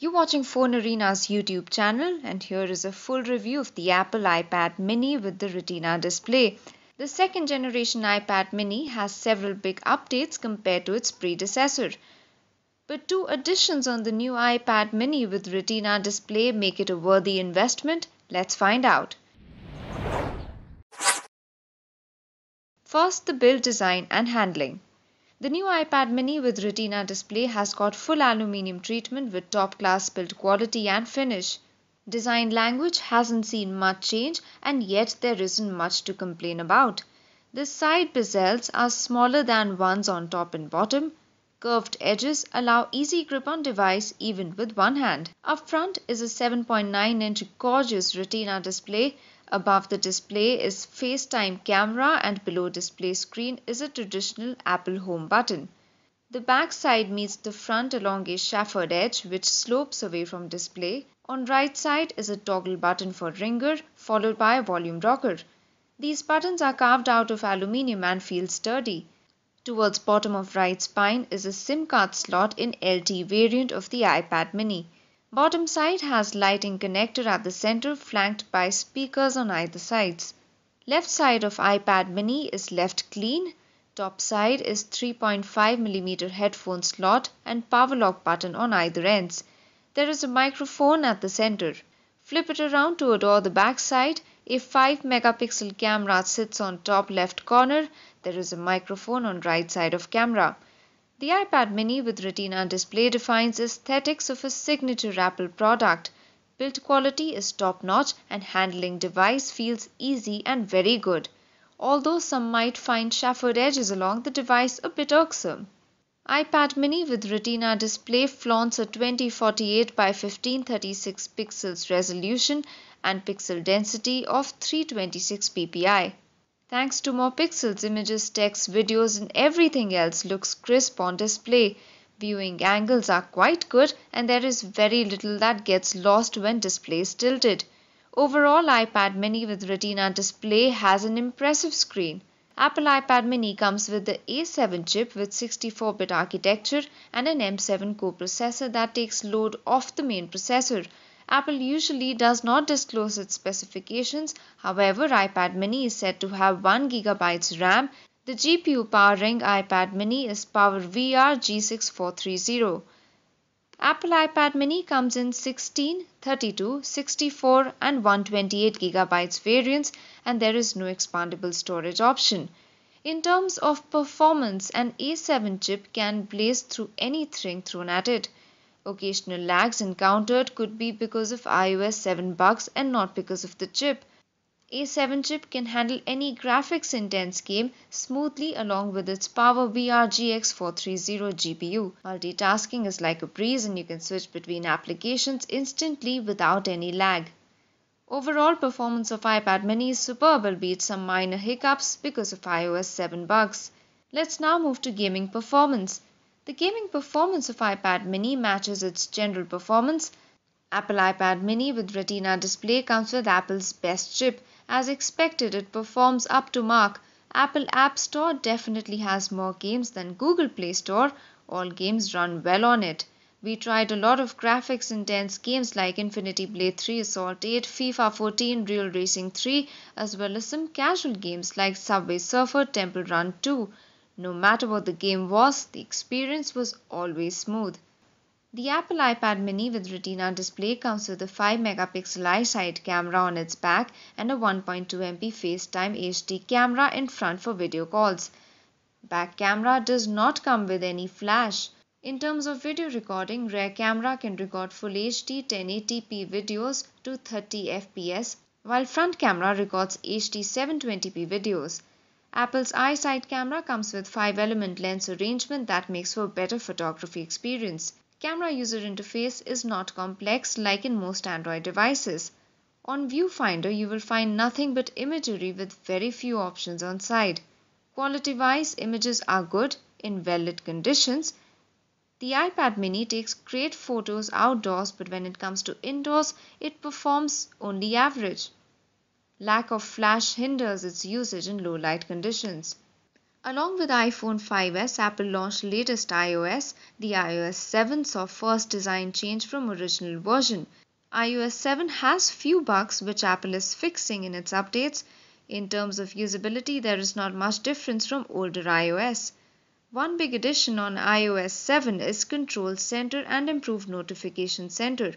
You're watching Fonearena's YouTube channel, and here is a full review of the Apple iPad mini with the Retina display. The second generation iPad mini has several big updates compared to its predecessor. But two additions on the new iPad mini with Retina display make it a worthy investment. Let's find out. First, the build design and handling. The new iPad mini with Retina display has got full aluminium treatment with top-class build quality and finish. Design language hasn't seen much change, and yet there isn't much to complain about. The side bezels are smaller than ones on top and bottom. Curved edges allow easy grip on device even with one hand. Up front is a 7.9-inch gorgeous Retina display. Above the display is FaceTime camera, and below display screen is a traditional Apple home button. The back side meets the front along a chamfered edge which slopes away from display. On right side is a toggle button for ringer followed by a volume rocker. These buttons are carved out of aluminium and feel sturdy. Towards bottom of right spine is a SIM card slot in LT variant of the iPad mini. Bottom side has lighting connector at the center flanked by speakers on either sides. Left side of iPad mini is left clean. Top side is 3.5mm headphone slot and power lock button on either ends. There is a microphone at the center. Flip it around to adore the back side. A 5-megapixel camera sits on top left corner. There is a microphone on right side of camera. The iPad mini with Retina display defines aesthetics of a signature Apple product. Build quality is top-notch and handling device feels easy and very good, although some might find chamfered edges along the device a bit irksome. iPad mini with Retina display flaunts a 2048 by 1536 pixels resolution and pixel density of 326 ppi. Thanks to more pixels, images, text, videos and everything else looks crisp on display. Viewing angles are quite good and there is very little that gets lost when display is tilted. Overall, iPad mini with Retina display has an impressive screen. Apple iPad mini comes with the A7 chip with 64-bit architecture and an M7 coprocessor that takes load off the main processor. Apple usually does not disclose its specifications. However, iPad mini is said to have 1GB RAM. The GPU powering iPad mini is PowerVR G6430. Apple iPad mini comes in 16, 32, 64 and 128GB variants, and there is no expandable storage option. In terms of performance, an A7 chip can blaze through anything thrown at it. Occasional lags encountered could be because of iOS 7 bugs and not because of the chip. A7 chip can handle any graphics intense game smoothly along with its PowerVR GX430 GPU. Multitasking is like a breeze and you can switch between applications instantly without any lag. Overall performance of iPad mini is superb, albeit some minor hiccups because of iOS 7 bugs. Let's now move to gaming performance. The gaming performance of iPad mini matches its general performance. Apple iPad mini with Retina display comes with Apple's best chip. As expected, it performs up to mark. Apple App Store definitely has more games than Google Play Store. All games run well on it. We tried a lot of graphics intense games like Infinity Blade 3, Assault 8, FIFA 14, Real Racing 3, as well as some casual games like Subway Surfer, Temple Run 2. No matter what the game was, the experience was always smooth. The Apple iPad mini with Retina display comes with a 5-megapixel iSight camera on its back and a 1.2MP FaceTime HD camera in front for video calls. Back camera does not come with any flash. In terms of video recording, rear camera can record Full HD 1080p videos to 30 fps, while front camera records HD 720p videos. Apple's iSight camera comes with 5-element lens arrangement that makes for a better photography experience. Camera user interface is not complex like in most Android devices. On Viewfinder, you will find nothing but imagery with very few options on side. Quality-wise, images are good in well-lit conditions. The iPad mini takes great photos outdoors, but when it comes to indoors, it performs only average. Lack of flash hinders its usage in low light conditions. Along with iPhone 5s, Apple launched latest iOS. The iOS 7 saw first design change from original version. iOS 7 has few bugs which Apple is fixing in its updates. In terms of usability, there is not much difference from older iOS. One big addition on iOS 7 is Control Center and improved Notification Center.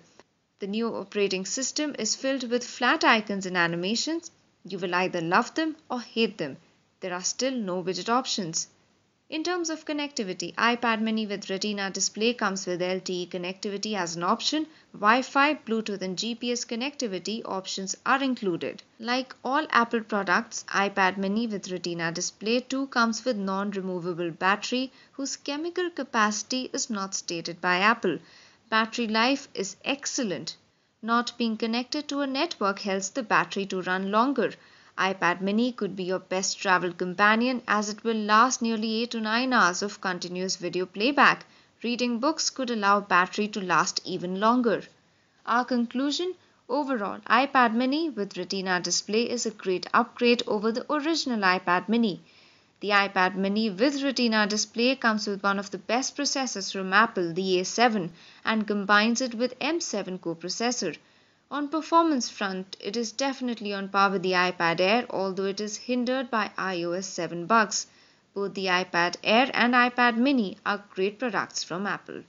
The new operating system is filled with flat icons and animations. You will either love them or hate them. There are still no widget options. In terms of connectivity, iPad mini with Retina display comes with LTE connectivity as an option. Wi-Fi, Bluetooth and GPS connectivity options are included. Like all Apple products, iPad mini with Retina display too comes with non-removable battery whose chemical capacity is not stated by Apple. Battery life is excellent. Not being connected to a network helps the battery to run longer. iPad mini could be your best travel companion as it will last nearly 8 to 9 hours of continuous video playback. Reading books could allow battery to last even longer. Our conclusion: overall, iPad mini with Retina display is a great upgrade over the original iPad mini. The iPad mini with Retina display comes with one of the best processors from Apple, the A7, and combines it with M7 coprocessor. On performance front, it is definitely on par with the iPad Air, although it is hindered by iOS 7 bugs. Both the iPad Air and iPad mini are great products from Apple.